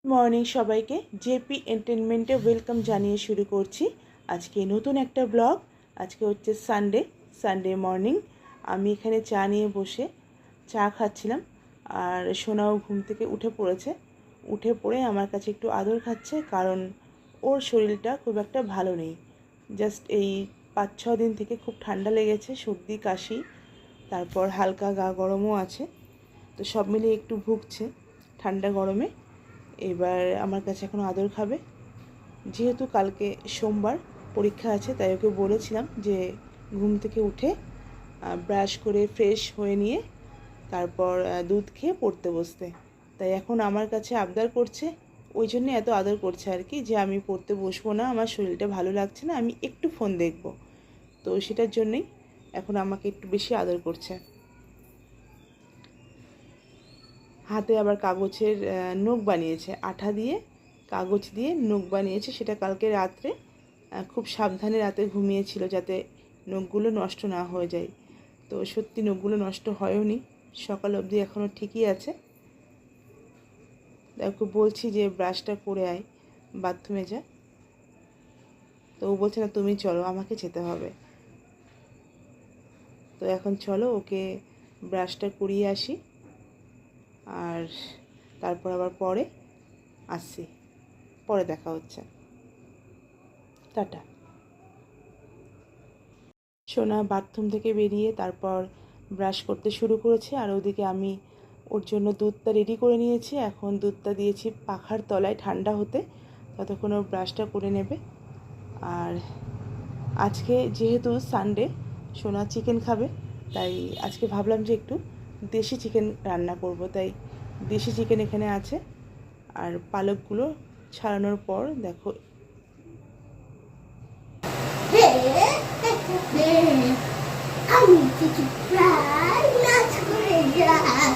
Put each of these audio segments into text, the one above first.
Morning সবাইকে JP এন্টারটেনমেন্টে welcome জানিয়ে শুরু করছি আজকে নতুন একটা ব্লগ। আজকে হচ্ছে সানডে মর্নিং। আমি এখানে চা নিয়ে বসে চা খাচ্ছিলাম, আর সোনাও ঘুম থেকে উঠে পড়ে আমার কাছে একটু আদর খাচ্ছে, কারণ ওর শরীরটা খুব একটা ভালো নেই। জাস্ট এই 5-6 দিন থেকে খুব ঠান্ডা লেগেছে, সর্দি কাশি, তারপর হালকা গা গরমও আছে, তো সব মিলিয়ে একটু ভুগছে ঠান্ডা গরমে। এবার আমার কাছে এখন আদর খাবে। যেহেতু কালকে সোমবার পরীক্ষা আছে, তাই ওকে বলেছিলাম যে ঘুম থেকে উঠে ব্রাশ করে ফ্রেশ হয়ে নিয়ে তারপর দুধ খেয়ে পড়তে বসতে। তাই এখন আমার কাছে আবদার করছে, ওই জন্য এত আদর করছে আর কি, যে আমি পড়তে বসবো না, আমার শরীরটা ভালো লাগছে না, আমি একটু ফোন দেখব। তো সেটার জন্যই এখন আমাকে একটু বেশি আদর করছে। হাতে আবার কাগজের নখ বানিয়েছে, আঠা দিয়ে কাগজ দিয়ে নখ বানিয়েছে। সেটা কালকে রাত্রে খুব সাবধানে রাতে ঘুমিয়েছিল যাতে নখগুলো নষ্ট না হয়ে যায়। তো সত্যি নখগুলো নষ্ট হয়ওনি, সকাল অবধি এখনও ঠিকই আছে। ওকে বলছি যে ব্রাশটা করে আয়, বাথরুমে যা। তো ও বলছে না, তুমি চলো, আমাকে যেতে হবে। তো এখন চলো ওকে ব্রাশটা করিয়ে আসি, আর তারপর আবার পরে আসছি, পরে দেখা হচ্ছে, টাটা। সোনা বাথরুম থেকে বেরিয়ে তারপর ব্রাশ করতে শুরু করেছে, আর ওদিকে আমি ওর জন্য দুধটা রেডি করে নিয়েছি। এখন দুধটা দিয়েছি পাখার তলায় ঠান্ডা হতে, ততক্ষণ ওর ব্রাশটা করে নেবে। আর আজকে যেহেতু সানডে, সোনা চিকেন খাবে, তাই আজকে ভাবলাম যে একটু দেশি চিকেন রান্না করব। তাই দেশি চিকেন এখানে আছে, আর পালকগুলো ছাড়ানোর পর দেখো আমি চিকেন ফ্রাই নাচ করে যাই,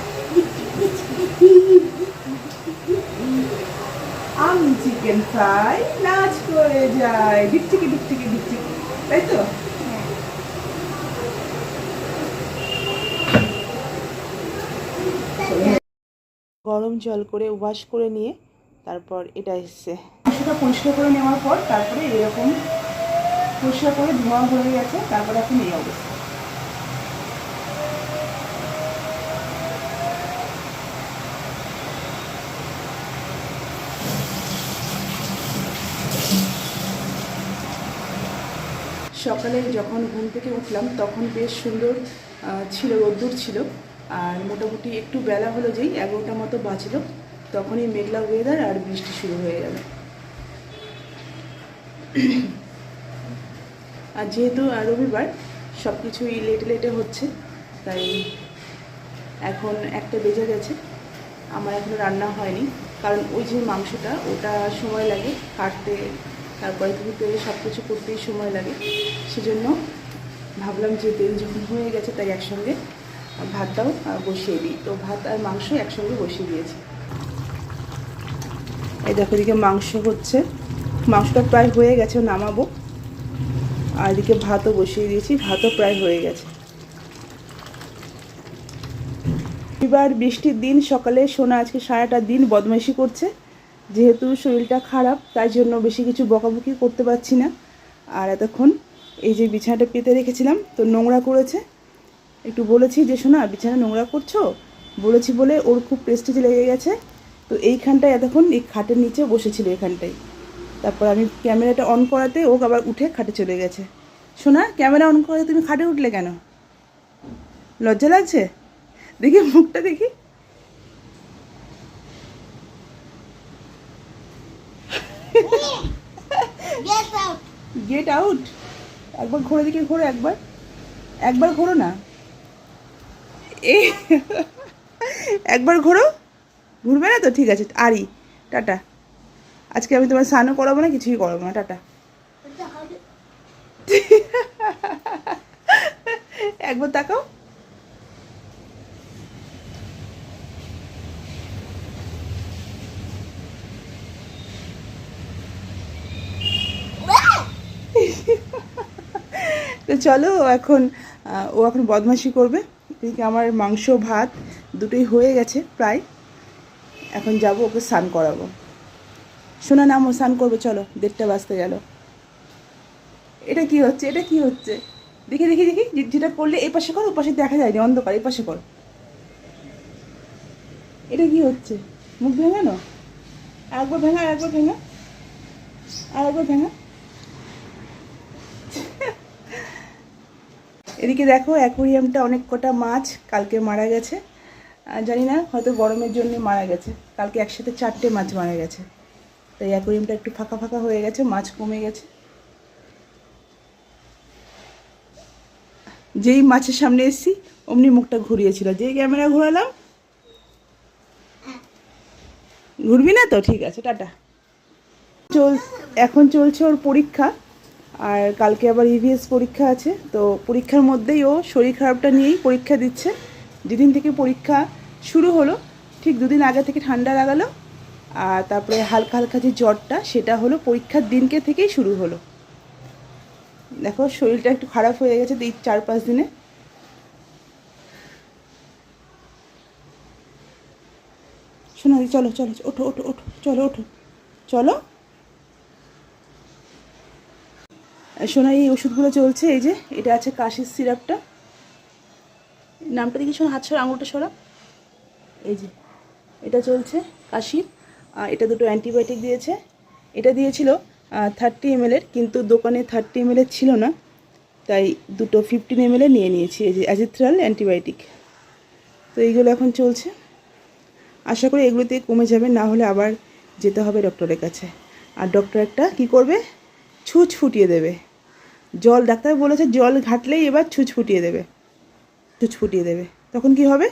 আমি চিকেন ফ্রাই নাচ করে যাই, ডিকটিকি ডিকটিকি ডিকটিকি, তাই তো? গরম জল করে ওয়াশ করে নিয়ে তারপর এটা এসছে। মাংসটা পরিষ্কার করে নেওয়ার পর তারপরে এরকম পরিষ্কার করে ধোয়া হয়ে গেছে, তারপরে এখন এই অবস্থা। সকালে যখন ঘুম থেকে উঠলাম তখন বেশ সুন্দর ছিল, রোদ্দুর ছিল, আর মোটামুটি একটু বেলা হলো, যেই 11টা মতো বাজলো, তখনই মেঘলা ওয়েদার আর বৃষ্টি শুরু হয়ে গেল। আর যেহেতু রবিবার সব কিছুই লেটে হচ্ছে, তাই এখন 1টা বেজে গেছে, আমার এখনও রান্না হয়নি, কারণ ওই যে মাংসটা ওটা সময় লাগে কাটতে, তারপরে ধুতে, সব কিছু করতেই সময় লাগে। সেজন্য ভাবলাম যে তেল যখন হয়ে গেছে তাই একসঙ্গে ভাতটাও বসিয়ে দিই। তো ভাত আর মাংস একসঙ্গে বসিয়ে দিয়েছি। এই দেখো, এদিকে মাংস হচ্ছে, মাংসটা প্রায় হয়ে গেছে, নামাবো। আর এদিকে ভাতও বসিয়ে দিয়েছি, ভাতও প্রায় হয়ে গেছে। এবার বৃষ্টির দিন, সকালে সোনা আজকে সারাটা দিন বদমাইশি করছে। যেহেতু শরীরটা খারাপ, তাই জন্য বেশি কিছু বকাবকি করতে পারছি না। আর এতক্ষণ এই যে বিছানাটা পেতে রেখেছিলাম, তো নোংরা করেছে। একটু বলেছি যে সোনা বিছানা নোংরা করছো, বলেছি বলে ওর খুব প্রেস্টিজ লেগে গেছে। তো এইখানটায় এতক্ষণ এই খাটের নিচে বসেছিল, এখানটায়। তারপর আমি ক্যামেরাটা অন করাতে ও আবার উঠে খাটে চলে গেছে। সোনা, ক্যামেরা অন করাতে তুমি খাটে উঠলে কেন? লজ্জা লাগছে? দেখি মুখটা দেখি। Get out. একবার ঘোরে দেখি, ঘোরো একবার ঘোরো না, এই একবার ঘোরো। ঘুরবে না তো? ঠিক আছে, আরি, টাটা। আজকে আমি তোমার স্নানও করাবো না, কিছুই করাবো না, টাটা। একবার তাকাও। তো চলো, ও এখন বদমাশি করবে। এদিকে আমার মাংস ভাত দুটোই হয়ে গেছে প্রায়, এখন যাব ওকে স্নান করাবো। শোনা নামো, স্নান করবে, চলো, 1:30 বাজতে গেল। এটা কি হচ্ছে, এটা কি হচ্ছে? দেখি দেখি দেখি, যেটা করলে এই পাশে কর, ও পাশে দেখা যায়নি, অন্ধকার, এই পাশে কর। এটা কি হচ্ছে? মুখ ভেঙানো? আরেকবার ভেঙা, আরেকবার ভেঙা, আরেকবার ভেঙা। এদিকে দেখো, অ্যাকোরিয়ামটা অনেক কটা মাছ কালকে মারা গেছে। জানি না, হয়তো গরমের জন্য মারা গেছে। কালকে একসাথে 4টে মাছ মারা গেছে, তাই অ্যাকোরিয়ামটা একটু ফাঁকা ফাঁকা হয়ে গেছে, মাছ কমে গেছে। যেই মাছের সামনে এসেছি অমনি মুখটা ঘুরিয়েছিল, যেই ক্যামেরা ঘোরালাম। ঘুরবি না তো? ঠিক আছে, টাটা। এখন চলছে ওর পরীক্ষা, আর কালকে আবার ইভিএস পরীক্ষা আছে। তো পরীক্ষার মধ্যেই ও শরীর খারাপটা নিয়েই পরীক্ষা দিচ্ছে। যেদিন থেকে পরীক্ষা শুরু হলো ঠিক 2 দিন আগে থেকে ঠান্ডা লাগালো, আর তারপরে হালকা হালকা যে জ্বরটা, সেটা হলো পরীক্ষার দিনকে থেকেই শুরু হলো। দেখো শরীরটা একটু খারাপ হয়ে গেছে এই 4-5 দিনে। শোনো, চলো চলো, ওঠো ওঠো ওঠো, চলো ওঠো, চলো। শোনা, এই ওষুধগুলো চলছে। এই যে এটা আছে কাশির সিরাপটা, নামটা দেখি, শোনো, হাত সরা, আঙুলটা সরা। এই যে এটা চলছে কাশির, আর এটা 2টো অ্যান্টিবায়োটিক দিয়েছে। এটা দিয়েছিল 30 ml, কিন্তু দোকানে 30 ml ছিল না, তাই 2টো 15 ml নিয়ে নিয়েছি। এই যে অ্যাজিথ্রাল অ্যান্টিবায়োটিক। তো এইগুলো এখন চলছে, আশা করি এগুলোতে কমে যাবে, না হলে আবার যেতে হবে ডক্টরের কাছে। আর ডক্টর একটা কী করবে, ছুঁচ ফুটিয়ে দেবে। জল, ডাক্তার বলেছে জল ঘাটলেই এবার ছুঁচ ফুটিয়ে দেবে, ছুঁচ ফুটিয়ে দেবে। তখন কি হবে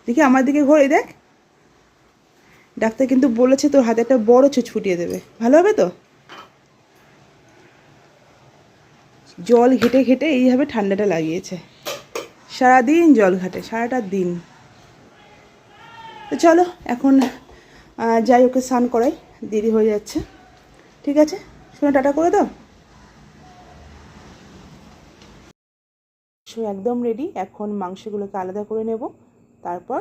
দেখি, আমার দিকে ঘোরে দেখ। ডাক্তার কিন্তু বলেছে তোর হাতে একটা বড় ছুঁচ ফুটিয়ে দেবে, ভালো হবে তো? জল ঘেটে ঘেটে এইভাবে ঠান্ডাটা লাগিয়েছে, সারাদিন জল ঘাটে, সারাটা দিন। তো চলো এখন যাই, ওকে স্নান করাই, দেরি হয়ে যাচ্ছে। ঠিক আছে, শোনো, টাটা করে দাও। একদম রেডি। এখন মাংসগুলোকে আলাদা করে নেব, তারপর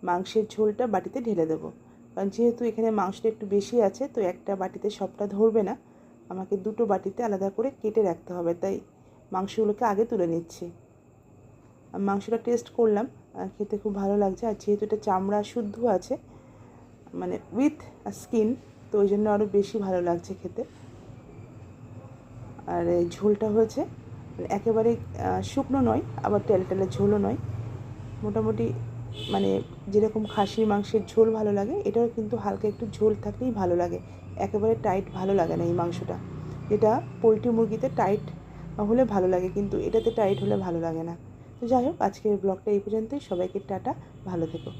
মাংসের ঝোলটা বাটিতে ঢেলে দেবো। কারণ যেহেতু এখানে মাংসটা একটু বেশি আছে, তো একটা বাটিতে সবটা ধরবে না, আমাকে 2টো বাটিতে আলাদা করে কেটে রাখতে হবে। তাই মাংসগুলোকে আগে তুলে নিচ্ছি। মাংসটা টেস্ট করলাম, খেতে খুব ভালো লাগছে। আর যেহেতু এটা চামড়া শুদ্ধ আছে, মানে উইথ স্কিন, তো ওই জন্য আরও বেশি ভালো লাগছে খেতে। আর এই ঝোলটা হয়েছে একেবারে শুকনো নয়, আবার টেলটেলে ঝোলও নয়, মোটামুটি মানে যেরকম খাসির মাংসের ঝোল ভালো লাগে, এটাও কিন্তু হালকা একটু ঝোল থাকলেই ভালো লাগে। একেবারে টাইট ভালো লাগে না এই মাংসটা। এটা পোলট্রি মুরগিতে টাইট হলে ভালো লাগে, কিন্তু এটাতে টাইট হলে ভালো লাগে না। তো যাই হোক, আজকের ব্লগটা এই পর্যন্তই। সবাইকে টাটা, ভালো থেকো।